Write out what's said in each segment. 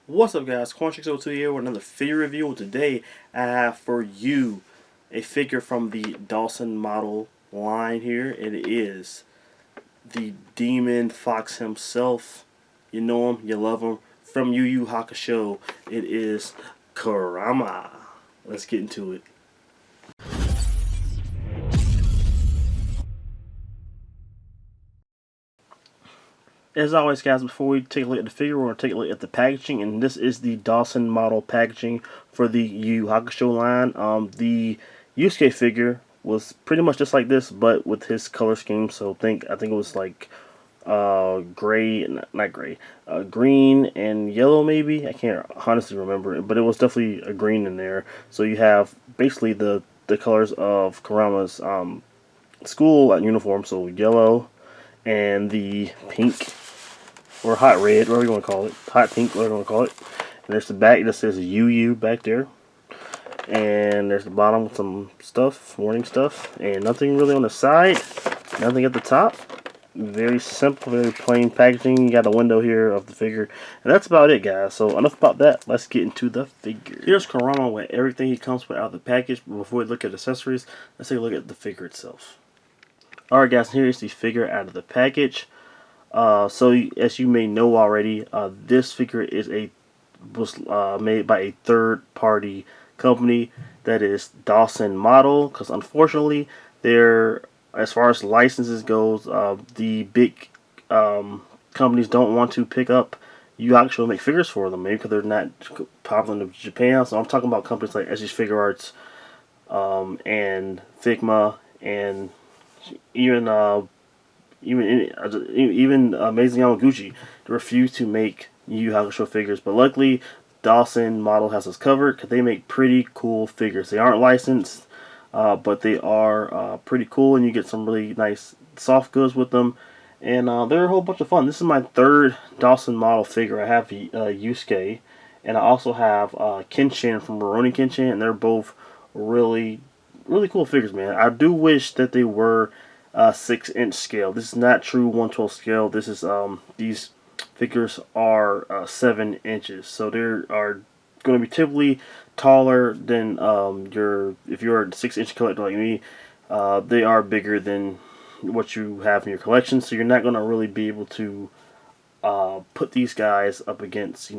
What's up, guys? Cornchicks02 here with another figure review. And today I have for you a figure from the Dasin Model line here. It is the Demon Fox himself. You know him, you love him. From Yu Yu Hakusho, it is Kurama. Let's get into it. As always, guys, before we take a look at the figure, we're going to take a look at the packaging, and this is the Dasin Model packaging for the Yu Yu Hakusho line. The Yusuke figure was pretty much just like this, but with his color scheme. So I think it was like gray, not gray, green and yellow maybe. I can't honestly remember it, but it was definitely a green in there. So you have basically the colors of Kurama's school uniform, so yellow and the pink or hot red, whatever you want to call it, hot pink, whatever you want to call it. And there's the back that says Yu Yu back there, and there's the bottom with some stuff, warning stuff, and nothing really on the side, nothing at the top. Very simple, very plain packaging. You got a window here of the figure, and that's about it, guys. So enough about that. Let's get into the figure. Here's Kurama with everything he comes with out of the package. But before we look at accessories, let's take a look at the figure itself. Alright, guys, here is the figure out of the package. So as you may know already, this figure was made by a third-party company that is Dasin Model. Because unfortunately, as far as licenses goes, the big companies don't want to pick up Yu Yu Hakusho make figures for them. Maybe because they're not popular in Japan. So I'm talking about companies like SG's Figure Arts and Figma and even Amazing Yamaguchi refuse to make Yu Yu Hakusho figures, but luckily Dasin Model has us covered because they make pretty cool figures. They aren't licensed, but they are pretty cool, and you get some really nice soft goods with them, and they're a whole bunch of fun. This is my third Dasin Model figure. I have Yusuke, and I also have Kenshin from Rurouni Kenshin, and they're both really cool figures, man. I do wish that they were 6-inch scale. This is not true 1/12 scale. This is these figures are 7 inches, so they are going to be typically taller than if you're a 6-inch collector like me. They are bigger than what you have in your collection, so you're not going to really be able to put these guys up against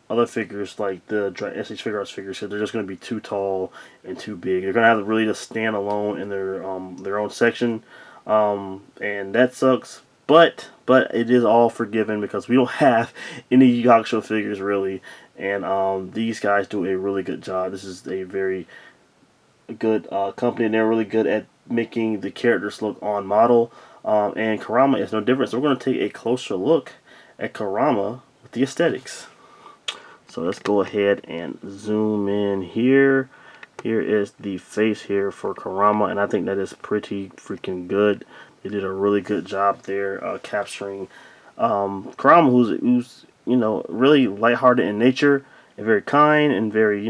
other figures like the SH Figure Arts figures. So they're just going to be too tall and too big. They're going to have to really just stand alone in their own section. And that sucks, but it is all forgiven because we don't have any Yu Yu Hakusho figures really, and these guys do a really good job. This is a very good company, and they're really good at making the characters look on model, and Kurama is no different. So we're going to take a closer look at Kurama with the aesthetics. So let's go ahead and zoom in here. Here is the face here for Kurama, and I think that is pretty freaking good. They did a really good job there capturing Kurama, who's really lighthearted in nature and very kind and very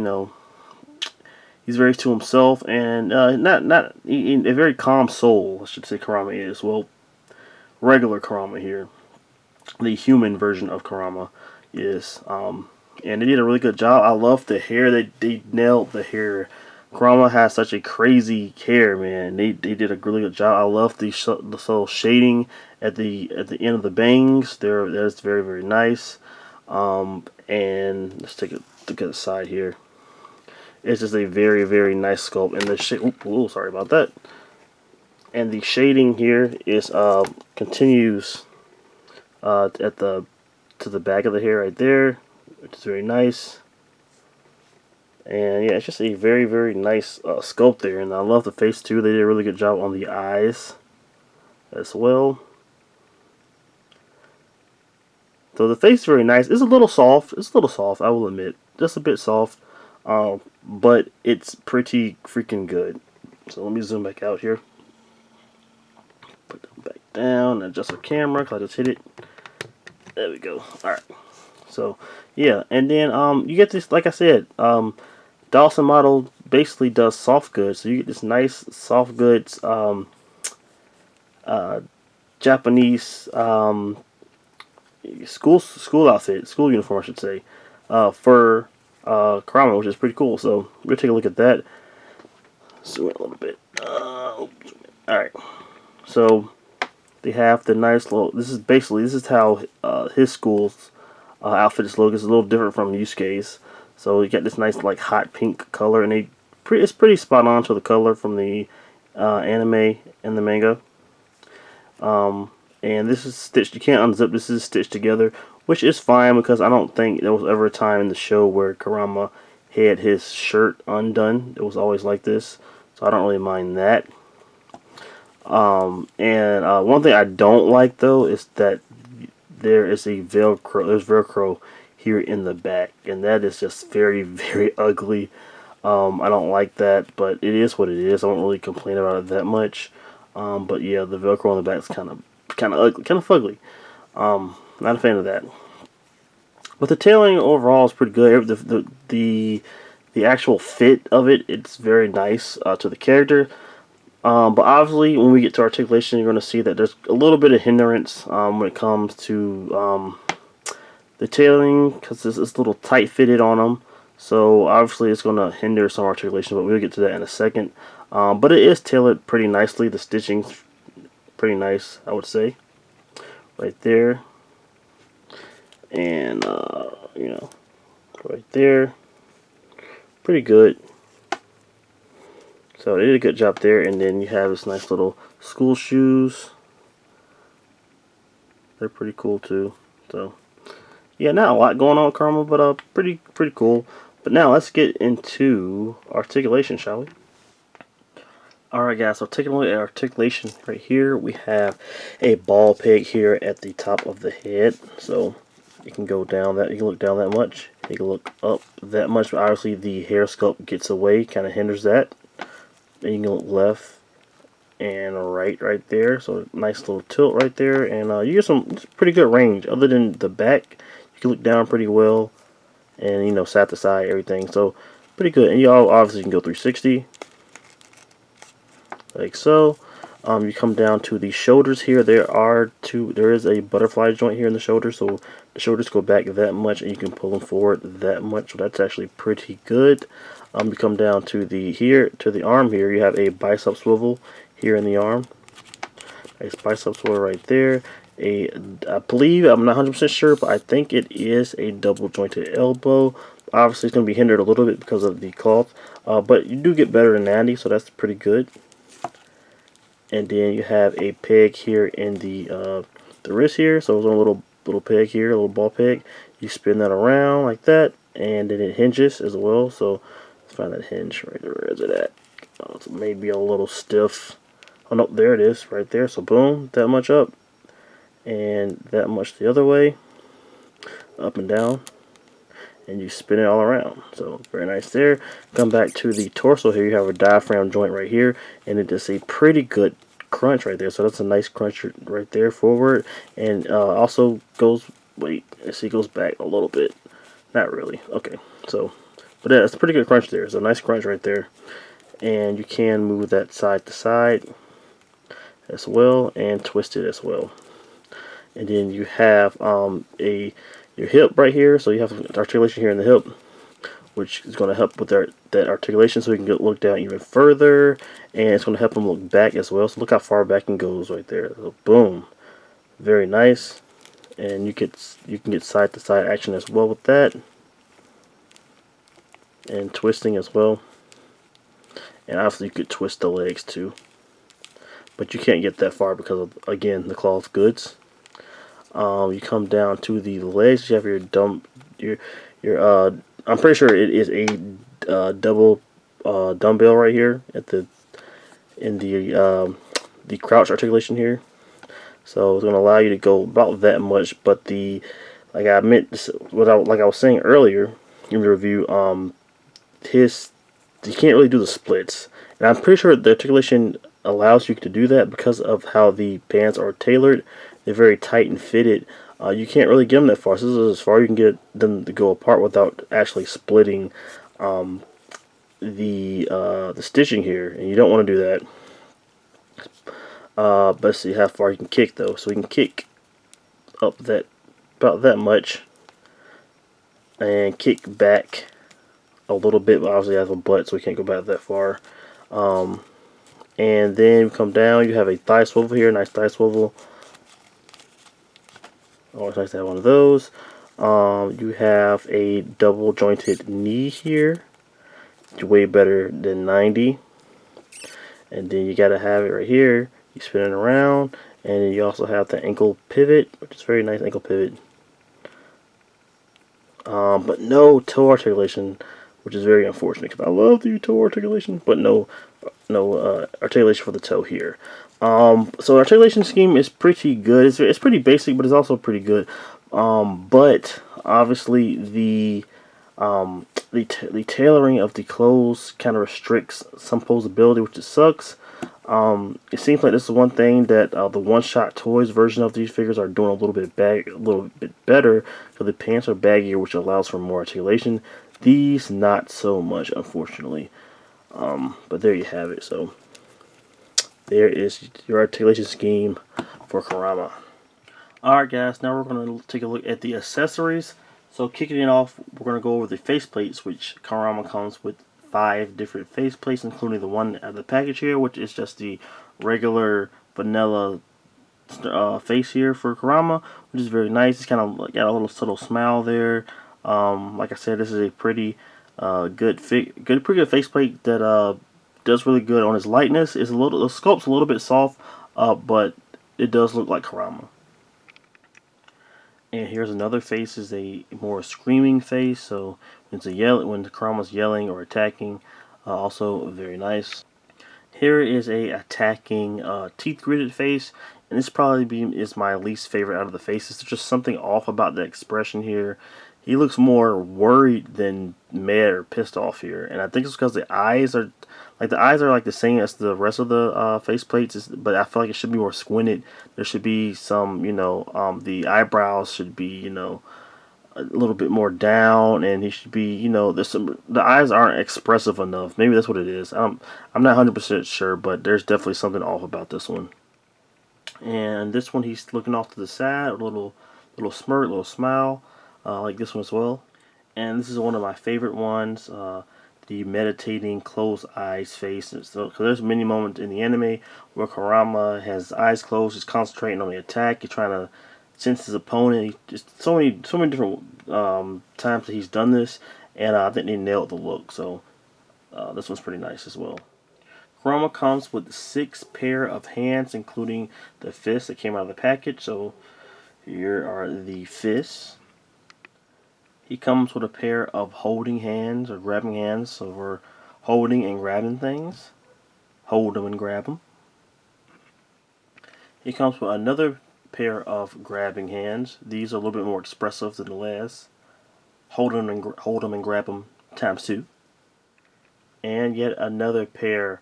he's very to himself and not a very calm soul, I should say. Kurama is, well, regular Kurama here, the human version of Kurama is. And they did a really good job. I love the hair. They nailed the hair. Kurama has such a crazy hair, man. They did a really good job. I love the subtle shading at the end of the bangs. That's very nice. And let's take a look at the side here. It's just a very nice sculpt. And the shade. Oh, sorry about that. And the shading here is continues to the back of the hair right there, which is very nice. And yeah, it's just a very nice sculpt there, and I love the face too. They did a really good job on the eyes as well. So the face is very nice. It's a little soft. I will admit, just a bit soft, but it's pretty freaking good. So let me zoom back out here. Put them back down. Adjust the camera because I just hit it. There we go. All right. So yeah, and then you get this, like I said, Dasin Model basically does soft goods, so you get this nice soft goods Japanese school outfit, school uniform I should say, for Kurama, which is pretty cool. So we'll take a look at that. Zoom in a little bit. Alright, so they have the nice little. This is how his school's outfit is looking. It's a little different from Yusuke's. So you got this nice like hot pink color, and it's pretty spot on to the color from the anime and the manga. And this is stitched. You can't unzip. This is stitched together, which is fine because I don't think there was ever a time in the show where Kurama had his shirt undone. It was always like this, so I don't really mind that. And one thing I don't like though is that there is a Velcro. There's Velcro here in the back, and that is just very, very ugly. I don't like that, but it is what it is. I don't really complain about it that much. But yeah, the Velcro on the back is kind of ugly, kind of fugly. Not a fan of that. But the tailoring overall is pretty good. The actual fit of it, it's very nice to the character. But obviously, when we get to articulation, you're going to see that there's a little bit of hindrance when it comes to the tailoring, because it's a little tight fitted on them. So obviously, it's going to hinder some articulation, but we'll get to that in a second. But it is tailored pretty nicely. The stitching's pretty nice, I would say. Right there. And, you know, right there. Pretty good. So they did a good job there. And then you have this nice little school shoes. They're pretty cool too. So yeah, not a lot going on with Karma, but pretty cool. But now let's get into articulation, shall we? Alright guys, so taking a look at articulation right here, we have a ball peg here at the top of the head. So you can go down that, you can look down that much, you can look up that much, but obviously the hair sculpt gets away, kind of hinders that. Then you can look left and right there, so nice little tilt right there, and you get some pretty good range. Other than the back, you can look down pretty well, and you know, side to side, everything, so pretty good. And you all obviously can go 360. Like so. You come down to the shoulders here. There is a butterfly joint here in the shoulder, so the shoulders go back that much, and you can pull them forward that much. So that's actually pretty good. You come down to the arm here. You have a bicep swivel here in the arm. Nice bicep swivel right there. I believe, I'm not 100% sure, but I think it is a double jointed elbow. Obviously, it's going to be hindered a little bit because of the cloth, but you do get better than 90, so that's pretty good. And then you have a peg here in the wrist here. So it's a little peg here, a little ball peg. You spin that around like that, and then it hinges as well. So let's find that hinge right there. Where is it at? Oh, it's maybe a little stiff. Oh no, there it is, right there. So boom, that much up, and that much the other way, up and down, and you spin it all around. So very nice there. Come back to the torso here. You have a diaphragm joint right here, and it is a pretty good crunch right there. So that's a nice crunch right there forward, and also goes, wait, let's see, goes back a little bit. Not really. Okay, so but yeah, it's a pretty good crunch there. It's a nice crunch right there, and you can move that side to side as well and twist it as well. And then you have your hip right here, so you have articulation here in the hip, which is going to help with that articulation, so you can look down even further, and it's going to help them look back as well. So look how far back it goes right there. So boom, very nice. And you can get side to side action as well with that, and twisting as well. And obviously you could twist the legs too, but you can't get that far because of, again, the cloth goods. You come down to the legs. You have your I'm pretty sure it is a double dumbbell right here in the crouch articulation here. So it's going to allow you to go about that much. But like I was saying earlier in the review, you can't really do the splits, and I'm pretty sure the articulation allows you to do that because of how the pants are tailored. They're very tight and fitted. You can't really get them that far. So this is as far you can get them to go apart without actually splitting the stitching here, and you don't want to do that. But let's see how far you can kick, though. So we can kick up about that much, and kick back a little bit, but obviously I have a butt, so we can't go back that far. And then you come down, you have a thigh swivel here, nice thigh swivel. Always nice to have one of those. You have a double jointed knee here, way better than 90. And then you gotta have it right here. You spin it around, and then you also have the ankle pivot, which is very nice ankle pivot. But no toe articulation, which is very unfortunate because I love the toe articulation, but no articulation for the toe here. So articulation scheme is pretty good. It's pretty basic, but it's also pretty good. But obviously the tailoring of the clothes kind of restricts some posability, which sucks. It seems like this is one thing that the one-shot toys version of these figures are doing a little bit better. So the pants are baggier, which allows for more articulation. These not so much, unfortunately. But there you have it. So there is your articulation scheme for Kurama. Alright guys, now we're going to take a look at the accessories. So kicking it off, we're going to go over the faceplates, which Kurama comes with 5 different faceplates, including the one out of the package here, which is just the regular vanilla face here for Kurama, which is very nice. It's kind of got a little subtle smile there. Like I said, this is a pretty pretty good faceplate that does really good on his lightness. The sculpt's a little bit soft, but it does look like Kurama. And here's another face, is a more screaming face. So when the Kurama's yelling or attacking, also very nice. Here is a attacking teeth gritted face, and this probably is my least favorite out of the faces. There's just something off about the expression here. He looks more worried than mad or pissed off here, and I think it's because the eyes are like the same as the rest of the face plates, but I feel like it should be more squinted. There should be some, the eyebrows should be, a little bit more down, and he should be, the eyes aren't expressive enough. Maybe that's what it is. I'm not 100% sure, but there's definitely something off about this one. And this one, he's looking off to the side, a little smirk, little smile, like this one as well. And this is one of my favorite ones. The meditating closed eyes face. So there's many moments in the anime where Kurama has his eyes closed, he's concentrating on the attack, he's trying to sense his opponent. Just so many different times that he's done this, and I think they nailed the look. So this one's pretty nice as well. Kurama comes with 6 pair of hands, including the fists that came out of the package. So here are the fists. He comes with a pair of holding hands or grabbing hands, so we're holding and grabbing things. Hold them and grab them. He comes with another pair of grabbing hands. These are a little bit more expressive than the last. Hold them and grab them times 2. And yet another pair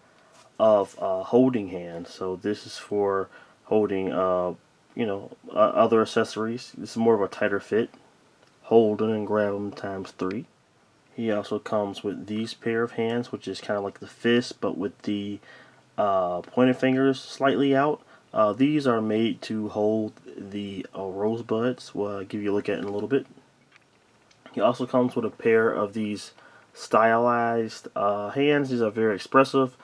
of holding hands. So this is for holding, other accessories. This is more of a tighter fit. Hold them and grab them times 3. He also comes with these pair of hands, which is kind of like the fist, but with the pointed fingers slightly out. These are made to hold the rosebuds. I'll give you a look at it in a little bit. He also comes with a pair of these stylized hands. These are very expressive,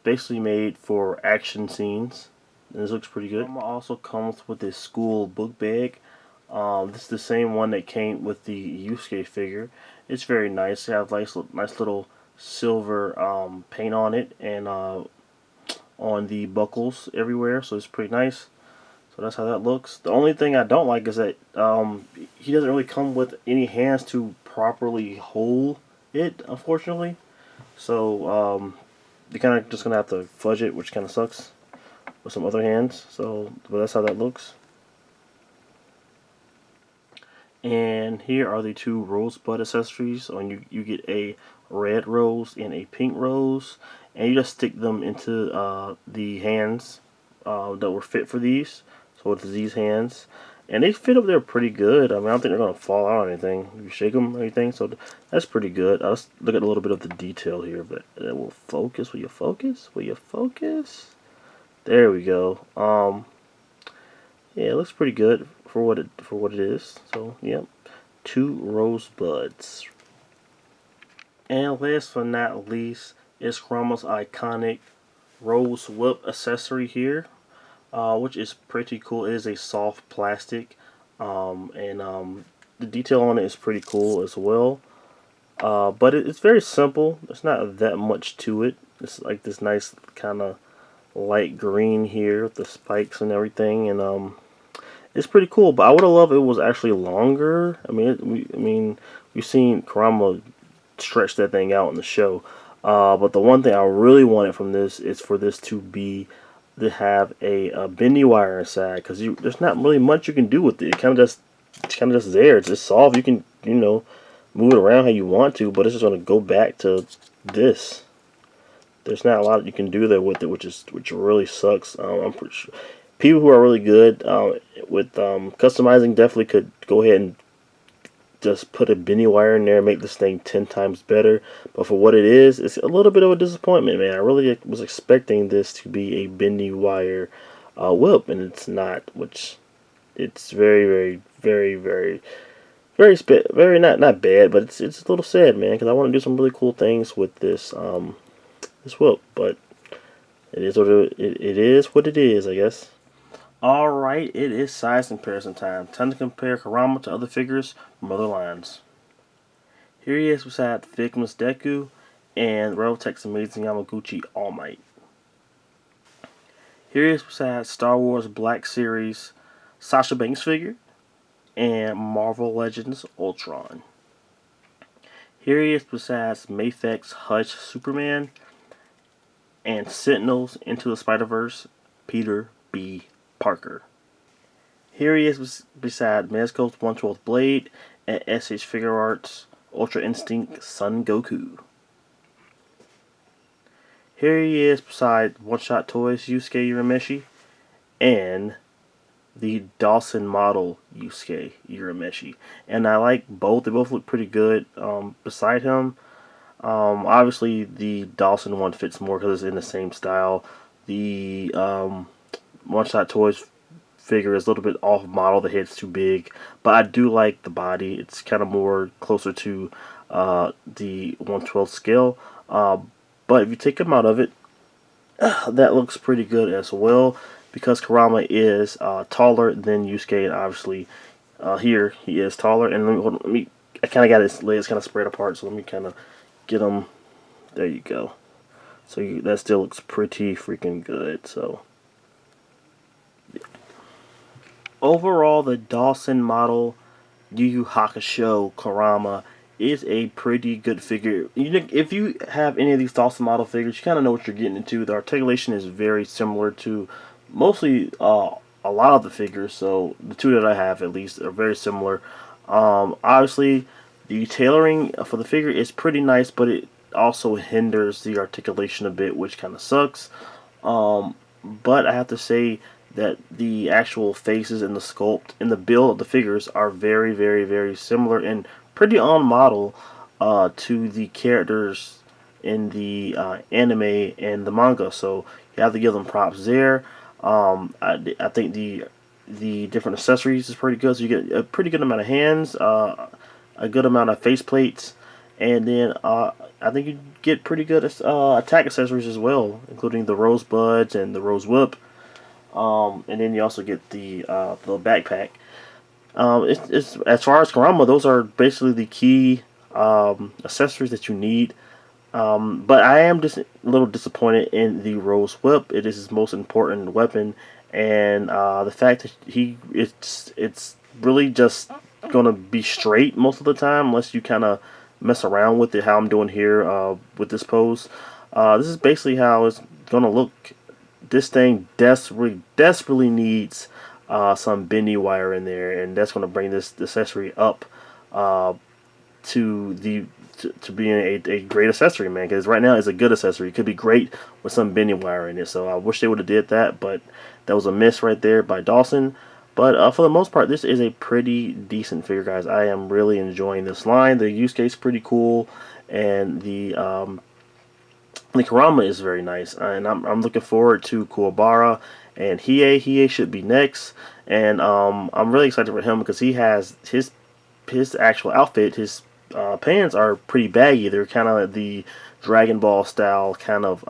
basically made for action scenes. And this looks pretty good. Also comes with this school book bag. This is the same one that came with the Yusuke figure. It's very nice. It has nice little silver paint on it, and on the buckles everywhere, so it's pretty nice. So that's how that looks. The only thing I don't like is that he doesn't really come with any hands to properly hold it, unfortunately. So you're kind of just going to have to fudge it, which kind of sucks, with some other hands. But that's how that looks. And here are the 2 rosebud accessories. You get a red rose and a pink rose, and you just stick them into the hands that were fit for these. So it's these hands, and they fit up there pretty good. I mean, I don't think they're gonna fall out or anything. You shake them or anything, so that's pretty good. Let's look at a little bit of the detail here, but it will focus. Will you focus? Will you focus? There we go. Yeah, it looks pretty good for what it is. So, yep. 2 rosebuds. And last but not least is Kurama's iconic rose whip accessory here, which is pretty cool. It is a soft plastic, and the detail on it is pretty cool as well. But it's very simple. There's not that much to it. It's like this nice kind of light green here with the spikes and everything, and it's pretty cool. But I would have loved it was actually longer. I mean, we've seen Kurama stretch that thing out in the show. But the one thing I really wanted from this is for this to have a bendy wire inside, because there's not really much you can do with it. It's kind of just there. It's just soft. You can move it around how you want to, but it's just going to go back to this. There's not a lot you can do there with it, which really sucks. I'm pretty sure people who are really good with customizing definitely could go ahead and just put a bendy wire in there and make this thing 10 times better. But for what it is, it's a little bit of a disappointment, man. I really was expecting this to be a bendy wire whip, and it's not. Which it's very not bad, but it's a little sad, man, because I want to do some really cool things with this this whip. But it is what it is, I guess. Alright, it is size comparison time. Time to compare Kurama to other figures from other lines. Here he is beside Figma's Deku and Robotech's Amazing Yamaguchi All Might. Here he is beside Star Wars Black Series Sasha Banks figure and Marvel Legends Ultron. Here he is besides Mafex Hush Superman and Sentinels Into the Spider-Verse Peter B. Parker. Here he is beside Mezco's 112th Blade and SH Figure Arts Ultra Instinct Son Goku. Here he is beside One Shot Toys Yusuke Urameshi and the Dasin Model Yusuke Urameshi. And I like both. They both look pretty good beside him. Obviously, the Dasin one fits more because it's in the same style. The One Shot Toys figure is a little bit off model. The head's too big, but I do like the body. It's kind of more closer to the 1/12 scale. But if you take him out of it, that looks pretty good as well, because Kurama is taller than Yusuke, and obviously here he is taller. And let me I kind of got his legs kind of spread apart, so let me kind of get him. There you go. So that still looks pretty freaking good. So overall, the Dasin Model Yu Yu Hakusho Kurama is a pretty good figure. If you have any of these Dasin Model figures, you kind of know what you're getting into. The articulation is very similar to mostly a lot of the figures. So the two that I have, at least, are very similar. Obviously, the tailoring for the figure is pretty nice, but it also hinders the articulation a bit, which kind of sucks. But I have to say that the actual faces and the sculpt and the build of the figures are very similar and pretty on model to the characters in the anime and the manga. So you have to give them props there. I think the different accessories is pretty good. So you get a pretty good amount of hands, a good amount of face plates, and then I think you get pretty good attack accessories as well, including the rosebuds and the rose whip. And then you also get the backpack. It's as far as Kurama, those are basically the key accessories that you need. But I am just a little disappointed in the rose whip. It is his most important weapon, and the fact that it's really just gonna be straight most of the time, unless you kind of mess around with it. How I'm doing here with this pose. This is basically how it's gonna look. This thing desperately needs some bendy wire in there, and that's going to bring this accessory up to being a great accessory, man. Because right now it's a good accessory. It could be great with some bendy wire in it. So I wish they would have did that, but that was a miss right there by Dasin. But for the most part, this is a pretty decent figure, guys. I am really enjoying this line. The Yusuke is pretty cool, and the Kurama is very nice, and I'm looking forward to Kuwabara and Hiei. Hiei should be next, and I'm really excited for him because he has his his actual outfit, his pants are pretty baggy. They're kind of like the Dragon Ball style kind of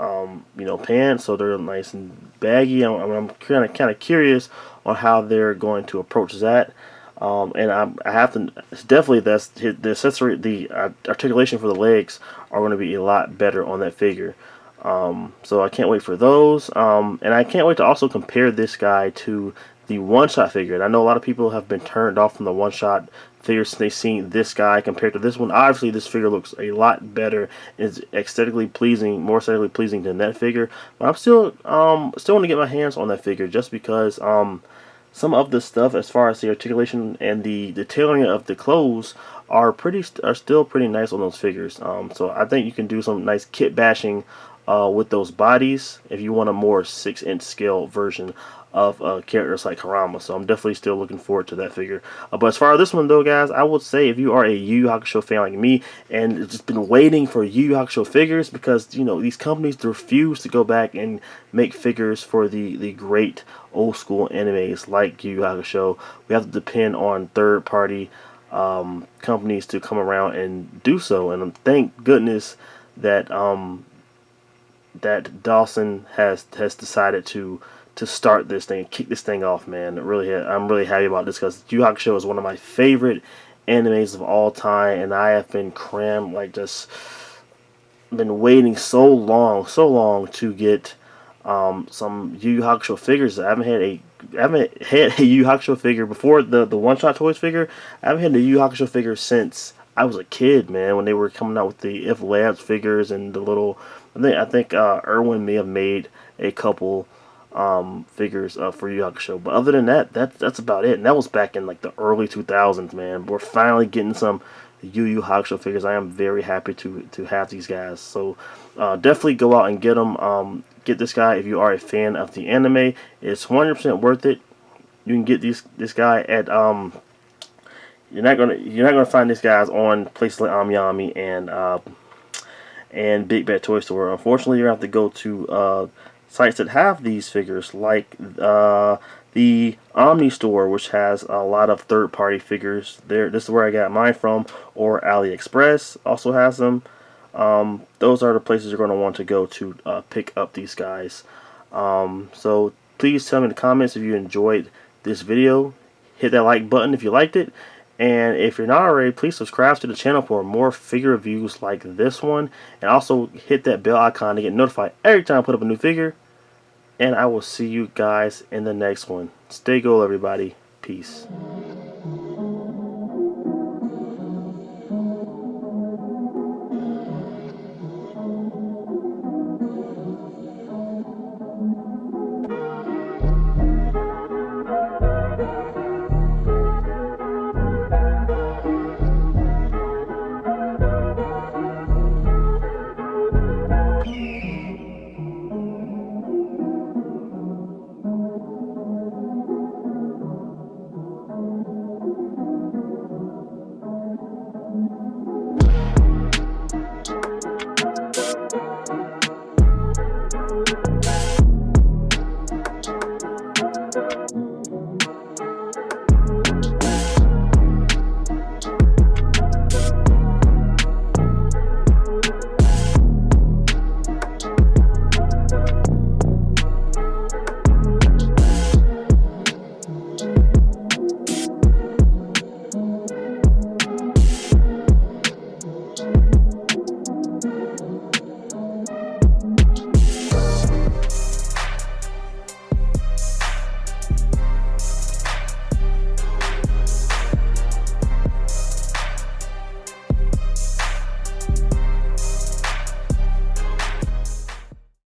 pants, so they're nice and baggy. I'm kind of curious on how they're going to approach that. And I have to, it's definitely, that's the accessory, the articulation for the legs are going to be a lot better on that figure. So I can't wait for those. And I can't wait to also compare this guy to the one-shot figure. And I know a lot of people have been turned off from the one-shot figure since they've seen this guy compared to this one. Obviously, this figure looks a lot better. It's aesthetically pleasing, more aesthetically pleasing than that figure. But I'm still want to get my hands on that figure just because some of the stuff as far as the articulation and the tailoring of the clothes are still pretty nice on those figures. So I think you can do some nice kit bashing with those bodies if you want a more 6-inch scale version of characters like Kurama. So I'm definitely still looking forward to that figure. But as far as this one though, guys, I would say if you are a Yu Yu Hakusho fan like me and just been waiting for Yu Yu Hakusho figures, because these companies refuse to go back and make figures for the great old school animes like Yu Yu Hakusho. We have to depend on third party companies to come around and do so. And thank goodness that that Dasin has decided to start this thing, kick this thing off, man. I'm really happy about this because Yu Yu Hakusho is one of my favorite animes of all time, and I have been crammed, like, just been waiting so long to get some Yu Yu Hakusho figures. I haven't had a Yu Yu Hakusho figure before the One Shot Toys figure. I haven't had a Yu Yu Hakusho figure since I was a kid, man. When they were coming out with the If Labs figures and the little, I think Irwin may have made a couple figures for Yu Yu Hakusho, but other than that, that's about it. And that was back in like the early 2000s, man. We're finally getting some Yu Yu Hakusho figures. I am very happy to have these guys. So definitely go out and get them. Get this guy if you are a fan of the anime. It's 100% worth it. You can get this guy at you're not gonna find these guys on places like AmiYami and Big Bad Toy Store. Unfortunately, you're gonna have to go to sites that have these figures, like the Omni Store, which has a lot of third-party figures. This is where I got mine from, or AliExpress also has them. Those are the places you're going to want to go to pick up these guys. So please tell me in the comments if you enjoyed this video. Hit that like button if you liked it. And if you're not already, please subscribe to the channel for more figure reviews like this one. And also hit that bell icon to get notified every time I put up a new figure. And I will see you guys in the next one. Stay gold, everybody. Peace.